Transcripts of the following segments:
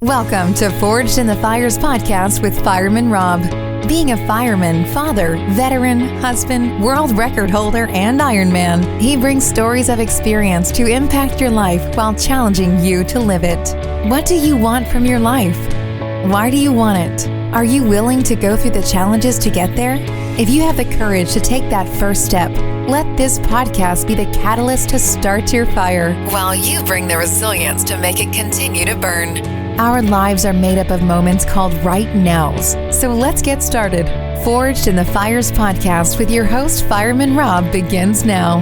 Welcome to Forged in the Fires podcast with Fireman Rob. Being a fireman, father, veteran, husband, world record holder, and Ironman, he brings stories of experience to impact your life while challenging you to live it. What do you want from your life? Why do you want it? Are you willing to go through the challenges to get there? If you have the courage to take that first step, let this podcast be the catalyst to start your fire while you bring the resilience to make it continue to burn. Our lives are made up of moments called right nows. So let's get started. Forged in the Fires podcast with your host, Fireman Rob, begins now.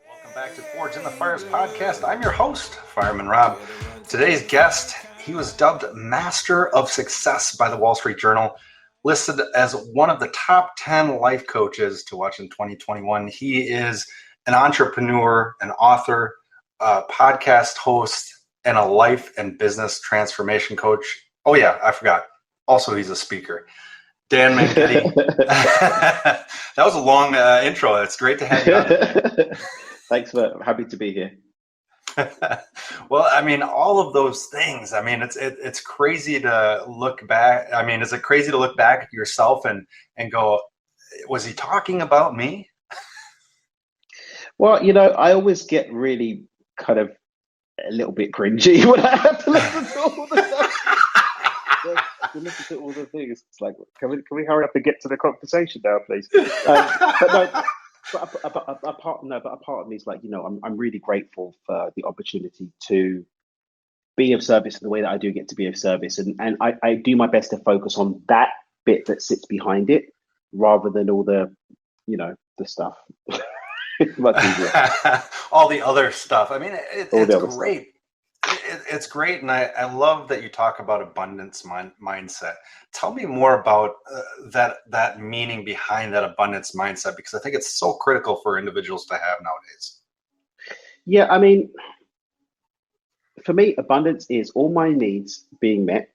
Welcome back to Forged in the Fires podcast. I'm your host, Fireman Rob. Today's guest, he was dubbed Master of Success by the Wall Street Journal, listed as one of the top 10 life coaches to watch in 2021. He is an entrepreneur, an author, a podcast host, and a life and business transformation coach. Oh yeah, I forgot. Also, he's a speaker. Dan Mangena. That was a long intro. It's great to have you on. Thanks. Happy to be here. Well, I mean, all of those things. I mean, it's crazy to look back. I mean, is it crazy to look back at yourself and go, was he talking about me? Well, I always get really kind of a little bit cringy when I have to listen to all the stuff. To listen to all the things. It's like, can we hurry up and get to the conversation now, please? But a part of me is like, I'm really grateful for the opportunity to be of service in the way that I do get to be of service, and I do my best to focus on that bit that sits behind it, rather than all the, the stuff. Much easier. All the other stuff. I mean, it's great. It's great, and I love that you talk about abundance mindset. Tell me more about that meaning behind that abundance mindset, because I think it's so critical for individuals to have nowadays. Yeah, I mean, for me, abundance is all my needs being met,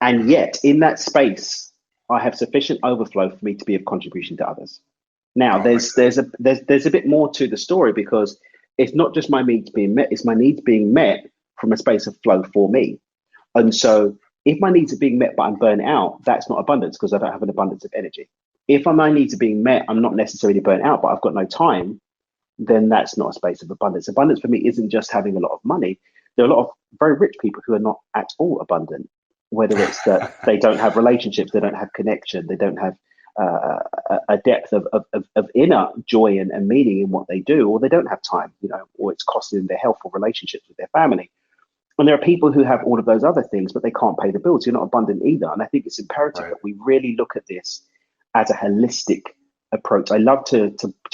and yet in that space, I have sufficient overflow for me to be of contribution to others. Now, there's a bit more to the story, because it's not just my needs being met, it's my needs being met from a space of flow for me. And so if my needs are being met but I'm burnt out, that's not abundance, because I don't have an abundance of energy. If my needs are being met, I'm not necessarily burnt out, but I've got no time, then that's not a space of abundance. Abundance for me isn't just having a lot of money. There are a lot of very rich people who are not at all abundant, whether it's that they don't have relationships, they don't have connection, they don't have a depth of inner joy and meaning in what they do, or they don't have time, or it's costing them their health or relationships with their family. And there are people who have all of those other things, but they can't pay the bills. You're not abundant either. And I think it's imperative that we really look at this as a holistic approach. I love to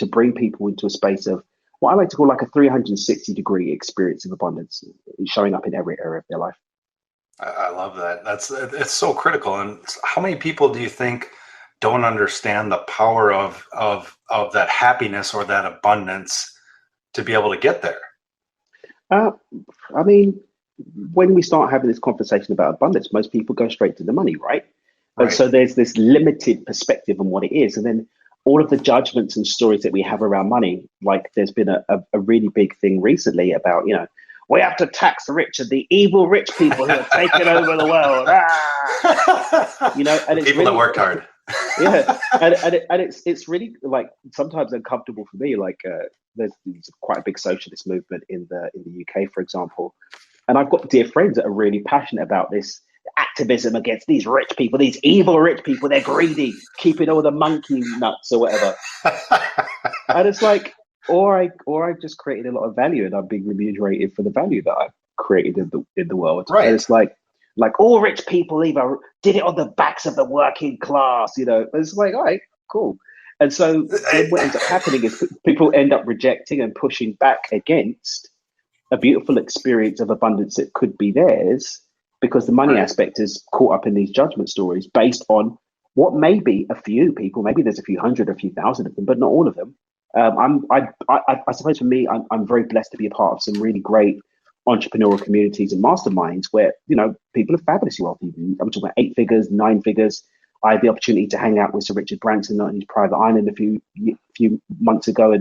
bring people into a space of what I like to call like a 360-degree experience of abundance, showing up in every area of their life. I love that. It's so critical. And how many people do you think don't understand the power of that happiness or that abundance to be able to get there? I mean, when we start having this conversation about abundance, most people go straight to the money, right? And so there's this limited perspective on what it is. And then all of the judgments and stories that we have around money, like there's been a really big thing recently about, we have to tax the rich and the evil rich people who are taking over the world. And it's people that worked hard. Yeah, and it's really like sometimes uncomfortable for me. Like there's quite a big socialist movement in the UK, for example, and I've got dear friends that are really passionate about this activism against these rich people, these evil rich people. They're greedy, keeping all the monkey nuts or whatever. And it's like, or I just created a lot of value and I'm being remunerated for the value that I've created in the world. Right. And it's like all rich people either did it on the backs of the working class, It's like, all right, cool. And so what ends up happening is people end up rejecting and pushing back against a beautiful experience of abundance that could be theirs, because the money aspect is caught up in these judgment stories based on what may be a few people, maybe there's a few hundred, a few thousand of them, but not all of them. I suppose for me, I'm very blessed to be a part of some really great entrepreneurial communities and masterminds where, people are fabulously wealthy. I'm talking about 8 figures, 9 figures. I had the opportunity to hang out with Sir Richard Branson on his private island a few months ago,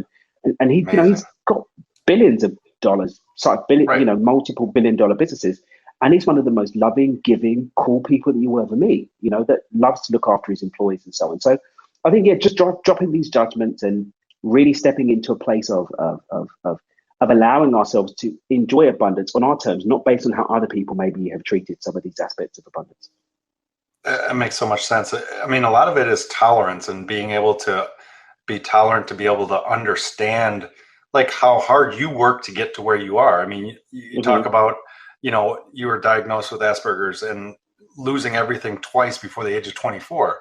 and he, he's got billions of dollars, Right. multiple $1 billion businesses. And he's one of the most loving, giving, cool people that you will ever meet, that loves to look after his employees and so on. So I think, yeah, just dropping these judgments and really stepping into a place of allowing ourselves to enjoy abundance on our terms, not based on how other people maybe have treated some of these aspects of abundance. It makes so much sense. I mean, a lot of it is tolerance and being able to be tolerant, to be able to understand like how hard you work to get to where you are. I mean, you talk about, you were diagnosed with Asperger's and losing everything twice before the age of 24.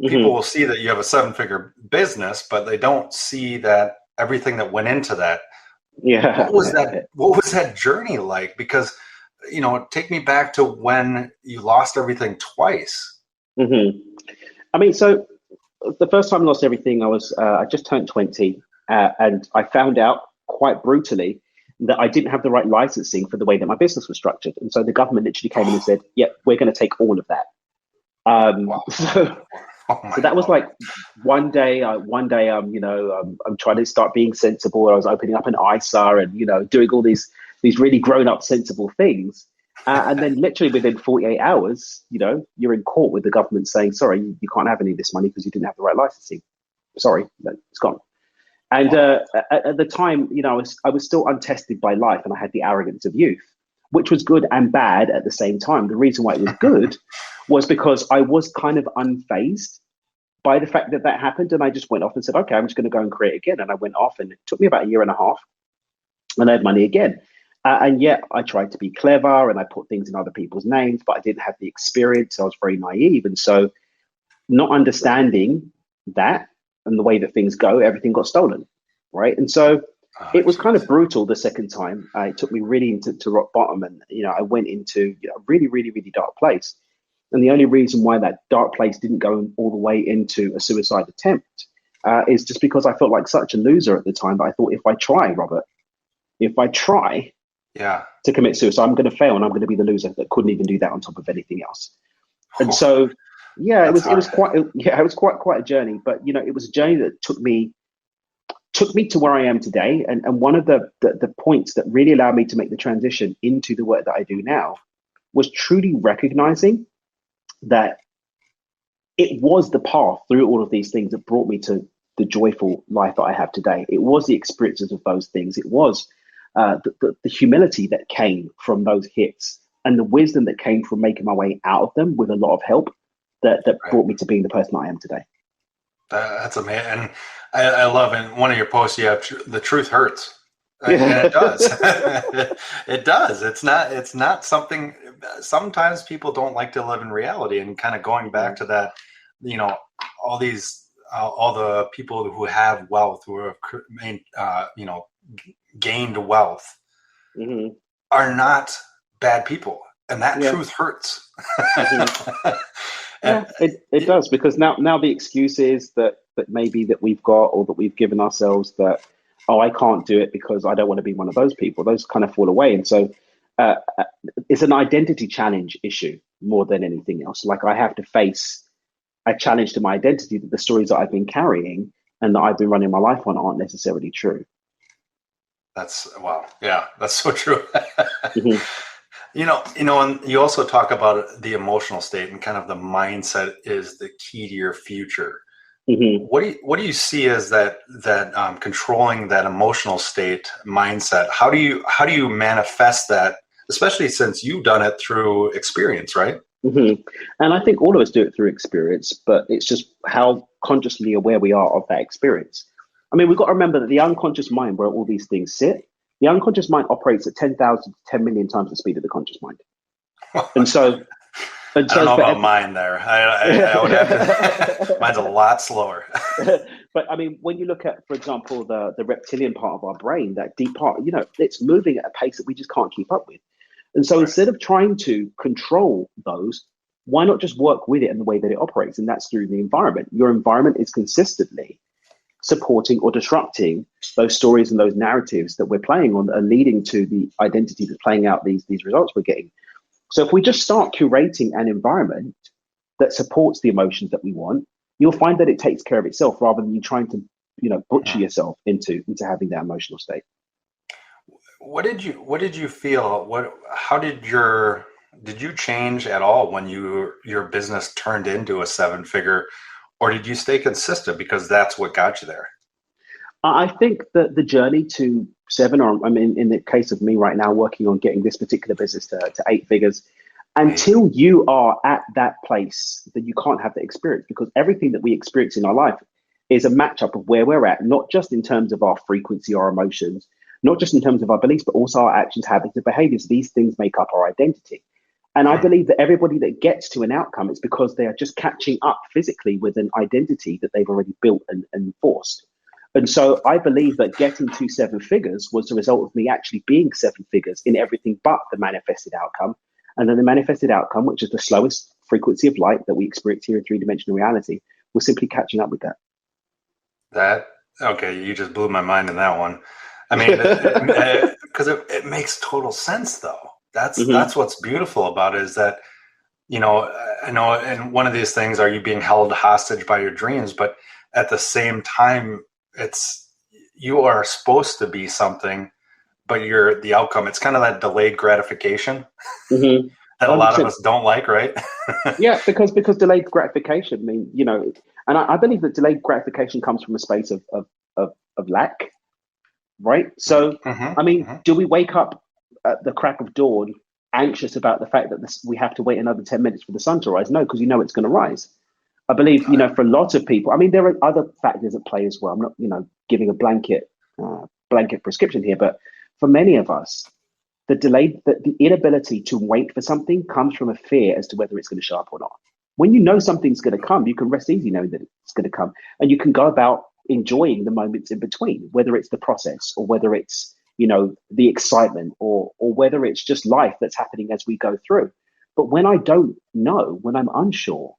People will see that you have a 7-figure business, but they don't see that everything that went into that. Yeah. What was that journey like? Because, take me back to when you lost everything twice. I mean, so the first time I lost everything, I just turned 20, and I found out quite brutally that I didn't have the right licensing for the way that my business was structured. And so the government literally came in and said, "Yep, we're going to take all of that." Wow. So that was like one day I'm trying to start being sensible. I was opening up an ISA and, doing all these really grown up, sensible things. And then literally within 48 hours, you're in court with the government saying, sorry, you can't have any of this money because you didn't have the right licensing. Sorry, it's gone. And at the time, I was still untested by life and I had the arrogance of youth, which was good and bad at the same time. The reason why it was good was because I was kind of unfazed by the fact that happened. And I just went off and said, okay, I'm just going to go and create again. And I went off and it took me about a year and a half and I had money again. And yet I tried to be clever and I put things in other people's names, but I didn't have the experience. I was very naive. And so not understanding that and the way that things go, everything got stolen. Right. And so it was kind of brutal the second time. It took me really into rock bottom and, I went into a really, really, really dark place. And the only reason why that dark place didn't go all the way into a suicide attempt is just because I felt like such a loser at the time that I thought if I try to commit suicide, I'm going to fail and I'm going to be the loser that couldn't even do that on top of anything else. And so, yeah, it was quite a journey, but it was a journey that took me to where I am today. And one of the points that really allowed me to make the transition into the work that I do now was truly recognizing that it was the path through all of these things that brought me to the joyful life that I have today. It was the experiences of those things. It was the humility that came from those hits and the wisdom that came from making my way out of them with a lot of help that brought me to being the person I am today. That's amazing. And I love in one of your posts, you have the truth hurts. And it does. It does. It's not something, sometimes people don't like to live in reality, and kind of going back to that, all the people who have wealth, who have, gained wealth are not bad people. And that truth hurts. Yeah, it does, because now the excuse is that maybe that we've got, or that we've given ourselves, that, oh, I can't do it because I don't want to be one of those people. Those kind of fall away. And so it's an identity challenge issue more than anything else. Like, I have to face a challenge to my identity that the stories that I've been carrying and that I've been running my life on aren't necessarily true. That's wow. Yeah, that's so true. And you also talk about the emotional state and kind of the mindset is the key to your future. What do you see as that controlling that emotional state mindset? How do you manifest that, especially since you've done it through experience, right? And I think all of us do it through experience, but it's just how consciously aware we are of that experience. I mean, we've got to remember that the unconscious mind, where all these things sit, the unconscious mind operates at 10,000 to 10 million times the speed of the conscious mind. And so, I don't know about mine there. I would have to, mine's a lot slower. But I mean, when you look at, for example, the reptilian part of our brain, that deep part, it's moving at a pace that we just can't keep up with. And so instead of trying to control those, why not just work with it in the way that it operates? And that's through the environment. Your environment is consistently supporting or disrupting those stories and those narratives that we're playing on, are leading to the identity that's playing out these results we're getting. So if we just start curating an environment that supports the emotions that we want, you'll find that it takes care of itself, rather than you trying to, butcher yourself into having that emotional state. what did you feel? How did you change at all when your business turned into a seven figure, or did you stay consistent because that's what got you there? I think that the journey to seven, or I mean, in the case of me right now, working on getting this particular business to eight figures, Amazing. until you are at that place, that you can't have that experience, because everything that we experience in our life is a matchup of where we're at, not just in terms of our frequency, our emotions, not just in terms of our beliefs, but also our actions, habits, and behaviors. These things make up our identity. And I Hmm. believe that everybody that gets to an outcome, it's because they are just catching up physically with an identity that they've already built and enforced. And so I believe that getting to seven figures was the result of me actually being seven figures in everything but the manifested outcome. And then the manifested outcome, which is the slowest frequency of light that we experience here in three-dimensional reality, was simply catching up with that. That okay? You just blew my mind in that one. I mean, because it makes total sense, though. Hmm. That's what's beautiful about it is that I know, and one of these things, are you being held hostage by your dreams? But at the same time, it's you are supposed to be something, but you're the outcome. It's kind of that delayed gratification Hmm. that a lot of 100%. us don't like, right? Yeah, because delayed gratification, I mean, and I believe that delayed gratification comes from a space of lack, right? So, Hmm. I mean, Hmm. do we wake up at the crack of dawn anxious about the fact that we have to wait another 10 minutes for the sun to rise? No, because you know it's going to rise. I believe, for a lot of people, I mean, there are other factors at play as well. I'm not, giving a blanket prescription here, but for many of us, the inability to wait for something comes from a fear as to whether it's going to show up or not. When you know something's going to come, you can rest easy knowing that it's going to come, and you can go about enjoying the moments in between, whether it's the process or whether it's the excitement or whether it's just life that's happening as we go through. But when I don't know, when I'm unsure,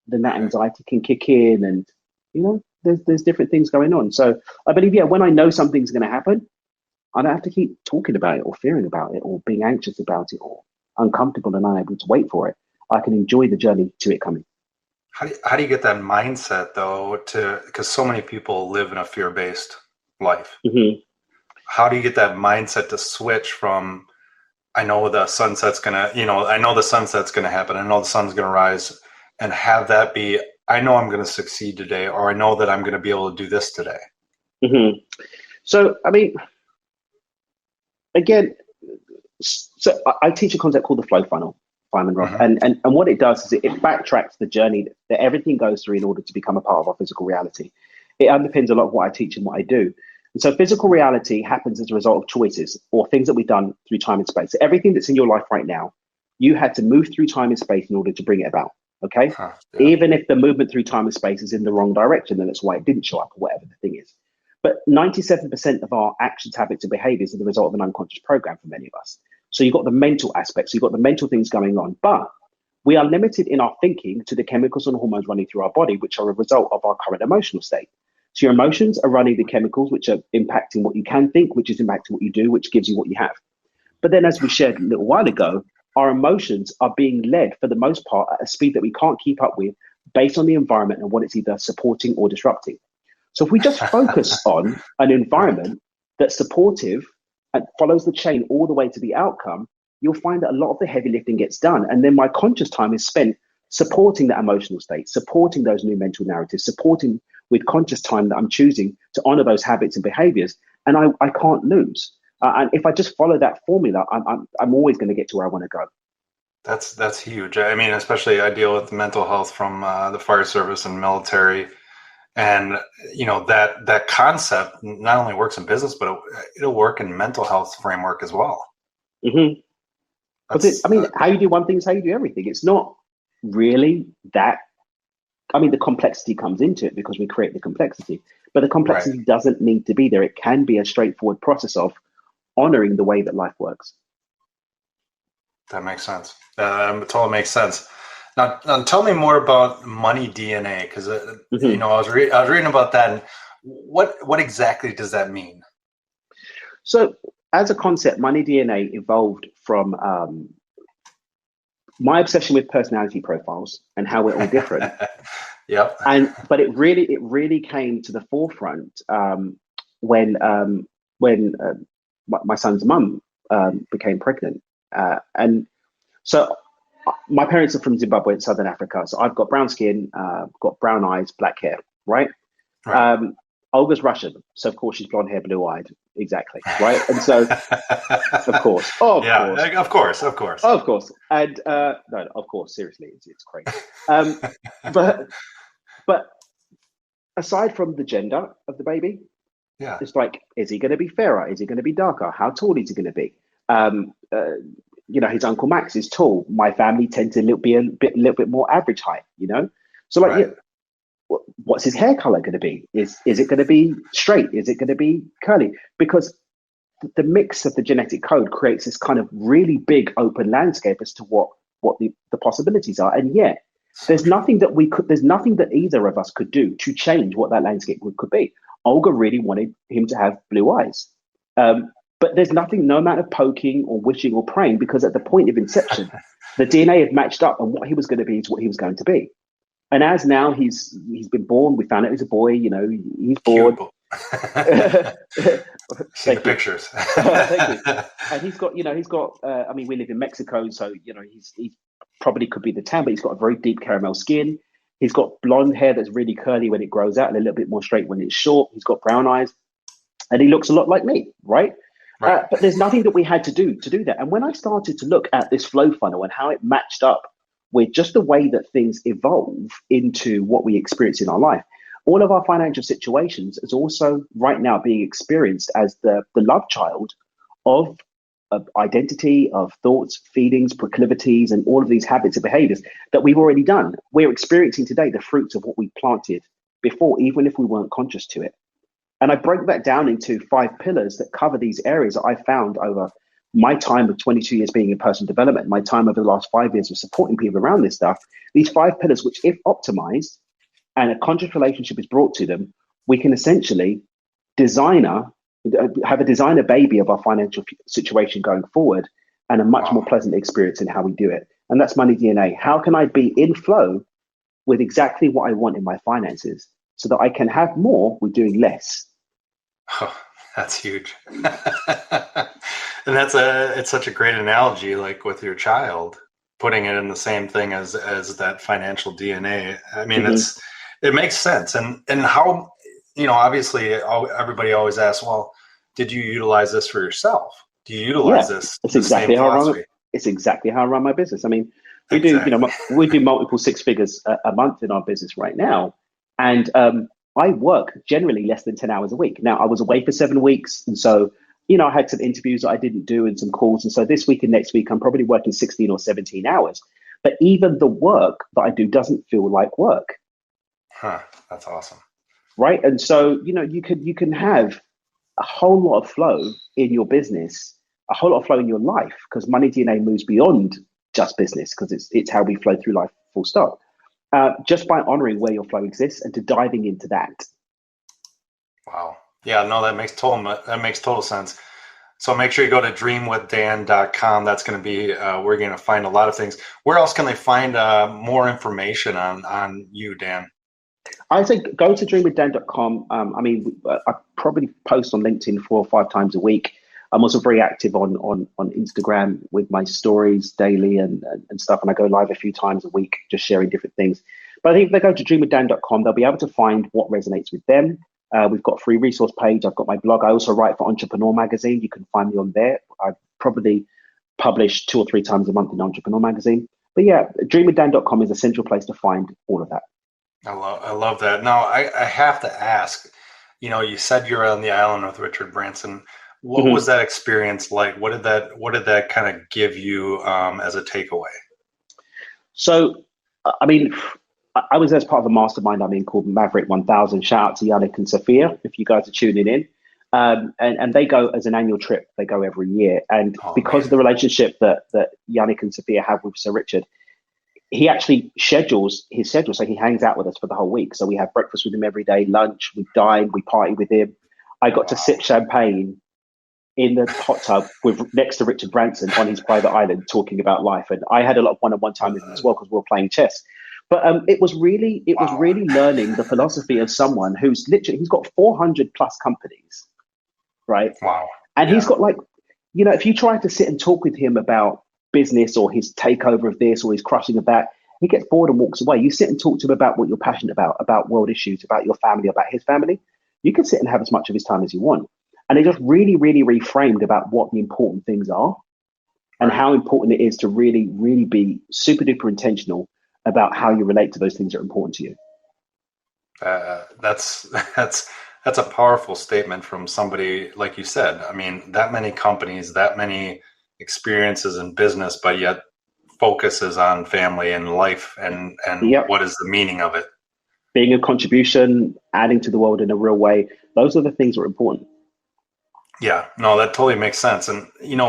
then that Right. anxiety can kick in, and there's different things going on. So I believe, yeah, when I know something's going to happen, I don't have to keep talking about it or fearing about it or being anxious about it or uncomfortable and unable to wait for it. I can enjoy the journey to it coming. How do you get that mindset though? Because so many people live in a fear based life. Hmm. How do you get that mindset to switch from I know the sunset's gonna, I know the sunset's gonna happen. I know the sun's gonna rise, and have that be, I know I'm gonna succeed today, or I know that I'm gonna be able to do this today. Hmm. So, I mean, again, so I teach a concept called the flow funnel, Simon Rob, Hmm. and what it does is it backtracks the journey that everything goes through in order to become a part of our physical reality. It underpins a lot of what I teach and what I do. And so physical reality happens as a result of choices or things that we've done through time and space. So everything that's in your life right now, you had to move through time and space in order to bring it about. Okay. Huh, yeah. Even if the movement through time and space is in the wrong direction, then that's why it didn't show up or whatever the thing is. But 97% of our actions, habits, and behaviors are the result of an unconscious program for many of us. So you've got the mental aspects, so you've got the mental things going on, but we are limited in our thinking to the chemicals and hormones running through our body, which are a result of our current emotional state. So your emotions are running the chemicals, which are impacting what you can think, which is impacting what you do, which gives you what you have. But then, as we shared a little while ago, our emotions are being led for the most part at a speed that we can't keep up with based on the environment and what it's either supporting or disrupting. So if we just focus on an Right. environment that's supportive and follows the chain all the way to the outcome, you'll find that a lot of the heavy lifting gets done. And then my conscious time is spent supporting that emotional state, supporting those new mental narratives, supporting with conscious time that I'm choosing to honor those habits and behaviors. And I can't lose. And if I just follow that formula, I'm always going to get to where I want to go. That's huge. I mean, especially I deal with mental health from the fire service and military, and that concept not only works in business, but it'll work in mental health framework as well. Mm-hmm. Because That's I mean, how you do one thing is how you do everything. It's not really that. I mean, the complexity comes into it because we create the complexity, but the right. complexity doesn't need to be there. It can be a straightforward process of honoring the way that life works. That makes sense. It totally makes sense. Now, tell me more about money DNA, because Hmm. I was reading about that. And what exactly does that mean? So, as a concept, money DNA evolved from my obsession with personality profiles and how we're all different. Yep. But it really came to the forefront when my son's mum became pregnant, and so my parents are from Zimbabwe in Southern Africa. So I've got brown skin, got brown eyes, black hair, right? Right. Olga's Russian, so of course she's blonde hair, blue eyed, exactly, right? And so, of course, of course, and no, of course, seriously, it's crazy. But aside from the gender of the baby, it's like, is he going to be fairer? Is he going to be darker? How tall is he going to be? His Uncle Max is tall. My family tend to be a little bit more average height, So like, right. What's his hair color going to be? Is it going to be straight? Is it going to be curly? Because the mix of the genetic code creates this kind of really big open landscape as to what the possibilities are. And yet, there's nothing that either of us could do to change what that landscape could be. Olga really wanted him to have blue eyes. But there's no amount of poking or wishing or praying, because at the point of inception, the DNA had matched up, and what he was going to be is what he was going to be. And as now he's been born, we found out he's a boy. He's born. See the pictures. Thank you. And he's got. We live in Mexico, so he probably could be the tan, but he's got a very deep caramel skin. He's got blonde hair that's really curly when it grows out, and a little bit more straight when it's short. He's got brown eyes, and he looks a lot like me, right? Right. But there's nothing that we had to do that. And when I started to look at this flow funnel and how it matched up with just the way that things evolve into what we experience in our life, all of our financial situations is also right now being experienced as the love child of identity, of thoughts, feelings, proclivities, and all of these habits and behaviors that we've already done. We're experiencing today the fruits of what we planted before, even if we weren't conscious to it. And I break that down into 5 pillars that cover these areas that I found over my time of 22 years being in personal development, my time over the last 5 years of supporting people around this stuff. These 5 pillars, which if optimized and a conscious relationship is brought to them, we can essentially have a designer baby of our financial situation going forward, and a much more pleasant experience in how we do it. And that's Money DNA. How can I be in flow with exactly what I want in my finances so that I can have more with doing less? Oh, that's huge. And it's such a great analogy, like with your child, putting it in the same thing as that financial DNA. I mean, it makes sense. And how, obviously everybody always asks, well, did you utilize this for yourself? Do you utilize this? It's exactly how I run my business. I mean, we do multiple 6 figures a month in our business right now. And I work generally less than 10 hours a week. Now, I was away for 7 weeks. And so, I had some interviews that I didn't do and some calls. And so this week and next week, I'm probably working 16 or 17 hours. But even the work that I do doesn't feel like work. That's awesome. Right. And so, you can have a whole lot of flow in your business, a whole lot of flow in your life, because Money DNA moves beyond just business, because it's how we flow through life, full stop. Just by honoring where your flow exists and to diving into that. Wow. Yeah, no, that makes total sense. So make sure you go to dreamwithdan.com. That's going to be we're going to find a lot of things. Where else can they find more information on you, Dan? I think go to dreamwithdan.com. I probably post on LinkedIn 4 or 5 times a week. I'm also very active on Instagram with my stories daily and stuff. And I go live a few times a week, just sharing different things. But I think if they go to dreamwithdan.com, they'll be able to find what resonates with them. We've got a free resource page. I've got my blog. I also write for Entrepreneur Magazine. You can find me on there. I probably publish 2 or 3 times a month in Entrepreneur Magazine. But yeah, dreamwithdan.com is a central place to find all of that. I love that. Now, I have to ask, you said you're on the island with Richard Branson. What was that experience like? What did that kind of give you as a takeaway? So, I was as part of a mastermind called Maverick 1000. Shout out to Yannick and Sophia if you guys are tuning in. And they go as an annual trip. They go every year. And because of the relationship that Yannick and Sophia have with Sir Richard, he actually schedules his schedule. So he hangs out with us for the whole week. So we have breakfast with him every day, lunch, we dine, we party with him. I got to sip champagne in the hot tub next to Richard Branson on his private island talking about life. And I had a lot of one-on-one time with him as well because we were playing chess. But it was really learning the philosophy of someone he's got 400 plus companies, right? Wow. And he's got like, if you try to sit and talk with him about business or his takeover of this or his crushing of that, he gets bored and walks away. You sit and talk to him about what you're passionate about world issues, about your family, about his family. You can sit and have as much of his time as you want. And it just really, really reframed about what the important things are and how important it is to really, really be super duper intentional about how you relate to those things that are important to you. That's a powerful statement from somebody, like you said. I mean, that many companies, that many experiences in business, but yet focuses on family and life and what is the meaning of it. Being a contribution, adding to the world in a real way. Those are the things that are important. Yeah, no, that totally makes sense. And,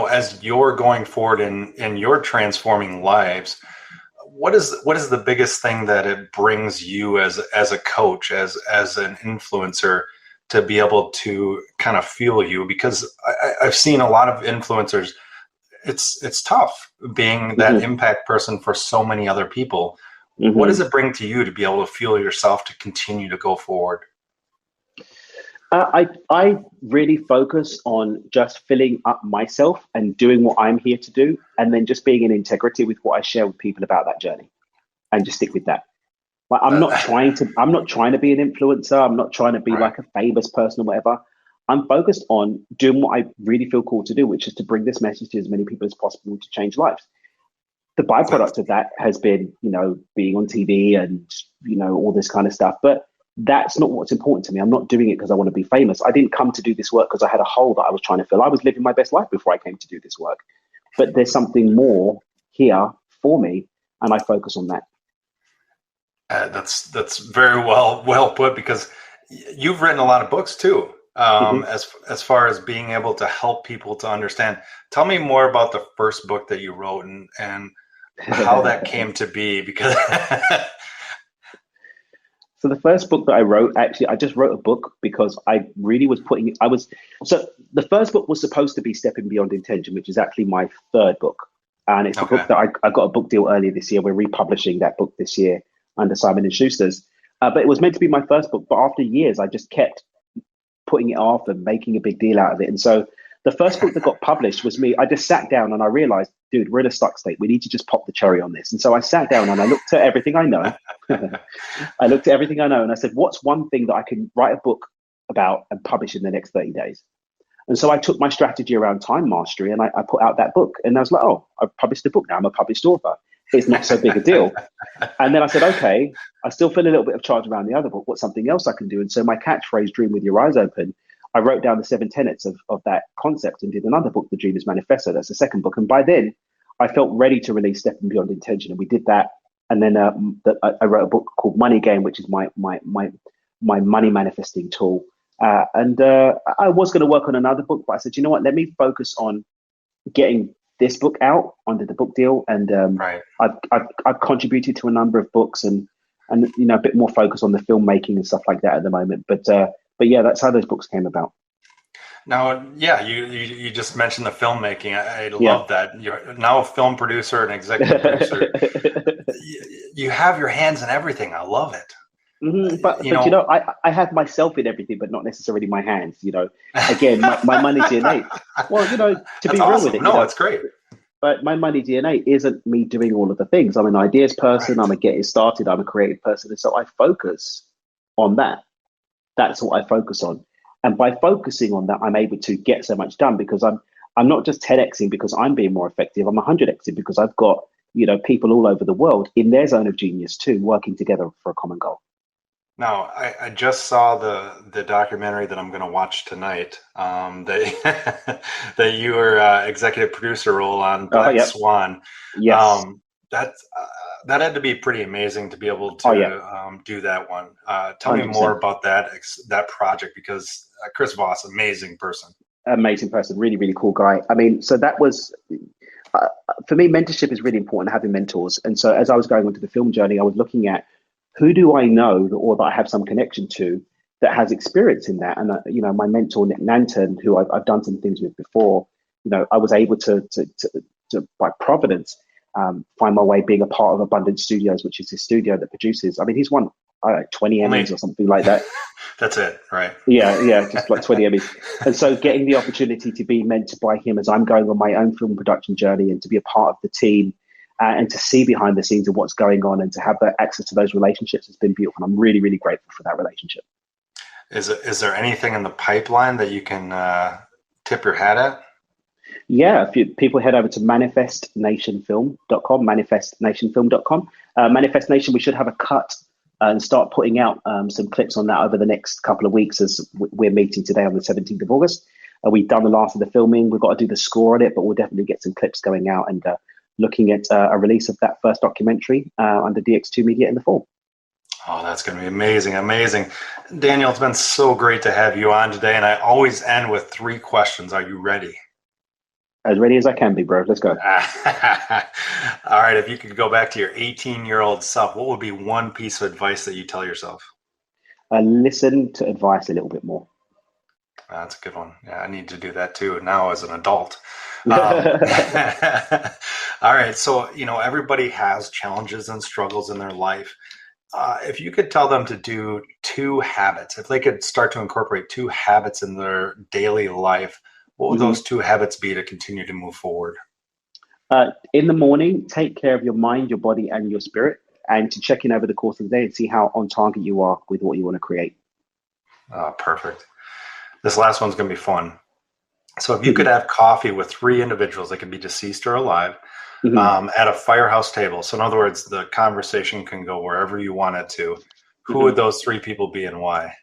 as you're going forward in your transforming lives, what is the biggest thing that it brings you as a coach, as an influencer, to be able to kind of fuel you? Because I've seen a lot of influencers. It's tough being that impact person for so many other people. What does it bring to you to be able to fuel yourself to continue to go forward? I really focus on just filling up myself and doing what I'm here to do, and then just being in integrity with what I share with people about that journey, and just stick with that. Like I'm not trying to be an influencer. I'm not trying to be like a famous person or whatever. I'm focused on doing what I really feel called to do, which is to bring this message to as many people as possible to change lives. The byproduct of that has been, being on TV and, all this kind of stuff. But that's not what's important to me. I'm not doing it because I want to be famous. I didn't come to do this work because I had a hole that I was trying to fill. I was living my best life before I came to do this work. But there's something more here for me, and I focus on that. That's very well put, because you've written a lot of books too. As far as being able to help people to understand. Tell me more about the first book that you wrote and how that came to be, because So the first book that I wrote, actually, I just wrote a book because I really was so the first book was supposed to be Stepping Beyond Intention, which is actually my third book. And it's a book that I got a book deal earlier this year. We're republishing that book this year under Simon & Schuster's. But it was meant to be my first book. But after years, I just kept putting it off and making a big deal out of it. And so the first book that got published was me. I just sat down and I realized, dude, we're in a stuck state. We need to just pop the cherry on this. And so I sat down and I looked at everything I know. I looked at everything I know and I said, what's one thing that I can write a book about and publish in the next 30 days? And so I took my strategy around time mastery and I put out that book. And I was like, oh, I've published a book now. I'm a published author. It's not so big a deal. And then I said, okay, I still feel a little bit of charge around the other book. What's something else I can do? And so my catchphrase, Dream with Your Eyes Open, I wrote down the 7 tenets of that concept and did another book, The Dreamer's Manifesto. That's the second book. And by then I felt ready to release Stepping Beyond Intention. And we did that. And then I wrote a book called Money Game, which is my money manifesting tool. And I was going to work on another book, but I said, you know what, let me focus on getting this book out under the book deal. And I've contributed to a number of books and a bit more focus on the filmmaking and stuff like that at the moment. But yeah, that's how those books came about. Now, you just mentioned the filmmaking. I love that. You're now a film producer and executive producer. You have your hands in everything. I love it. But I have myself in everything, but not necessarily my hands. Again, my money DNA. Well, to be real with it, it's great. But my money DNA isn't me doing all of the things. I'm an ideas person. I'm a get it started. I'm a creative person, and so I focus on that. That's what I focus on, and by focusing on that, I'm able to get so much done because I'm not just 10xing because I'm being more effective. I'm 100xing because I've got people all over the world in their zone of genius too, working together for a common goal. Now, I just saw the documentary that I'm going to watch tonight. That you were executive producer role on Black Swan. Yes, that had to be pretty amazing to be able to do that one. Tell 100%. Me more about that project, because Chris Voss, amazing person, really, really cool guy. I mean, so that was for me. Mentorship is really important, having mentors. And so as I was going onto the film journey, I was looking at who do I know or that I have some connection to that has experience in that. And my mentor Nick Nanton, who I've done some things with before, I was able to by providence find my way being a part of Abundant Studios, which is his studio that produces. I mean, he's won I don't know, 20 Emmys or something like that. That's it, right? Yeah, just like 20 Emmys. And so getting the opportunity to be mentored by him as I'm going on my own film production journey and to be a part of the team and to see behind the scenes of what's going on and to have that access to those relationships has been beautiful. And I'm really, really grateful for that relationship. Is there anything in the pipeline that you can tip your hat at? Yeah, if people head over to manifestnationfilm.com, manifestnationfilm.com. Manifest Nation, we should have a cut and start putting out some clips on that over the next couple of weeks as we're meeting today on the 17th of August. We've done the last of the filming. We've got to do the score on it, but we'll definitely get some clips going out and looking at a release of that first documentary under DX2 Media in the fall. Oh, that's going to be amazing. Amazing. Daniel, it's been so great to have you on today. And I always end with 3 questions. Are you ready? As ready as I can be, bro. Let's go. All right. If you could go back to your 18-year-old self, what would be one piece of advice that you tell yourself? Listen to advice a little bit more. That's a good one. Yeah, I need to do that too now as an adult. All right. So, everybody has challenges and struggles in their life. If you could tell them to do 2 habits, if they could start to incorporate 2 habits in their daily life, what would those 2 habits be to continue to move forward? In the morning, take care of your mind, your body, and your spirit, and to check in over the course of the day and see how on target you are with what you want to create. Perfect. This last one's going to be fun. So if you could have coffee with 3 individuals, they could be deceased or alive, at a firehouse table. So in other words, the conversation can go wherever you want it to. Who would those 3 people be and why?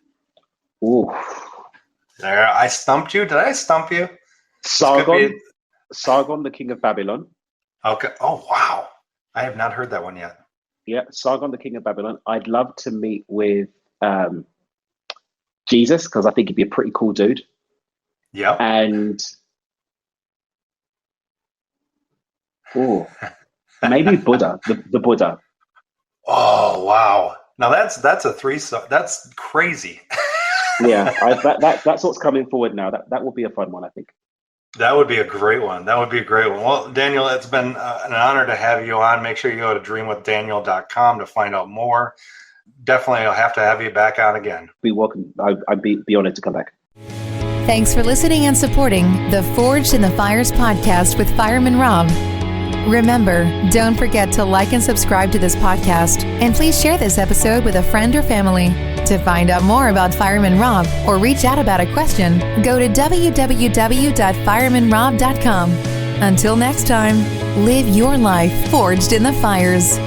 Ooh. There, I stumped you. Did I stump you? Sargon, the king of Babylon. Okay. Oh, wow. I have not heard that one yet. Yeah, Sargon, the king of Babylon. I'd love to meet with Jesus because I think he'd be a pretty cool dude. Yeah. And maybe Buddha, the Buddha. Oh, wow. Now that's a 3. That's crazy. Yeah, that's what's coming forward now. That will be a fun one, I think. That would be a great one. Well, Daniel, it's been an honor to have you on. Make sure you go to dreamwithdaniel.com to find out more. Definitely, I'll have to have you back on again. Be welcome. I'd be honored to come back. Thanks for listening and supporting the Forged in the Fires podcast with Fireman Rob. Remember, don't forget to like and subscribe to this podcast, and please share this episode with a friend or family. To find out more about Fireman Rob or reach out about a question, go to www.firemanrob.com. Until next time, live your life forged in the fires.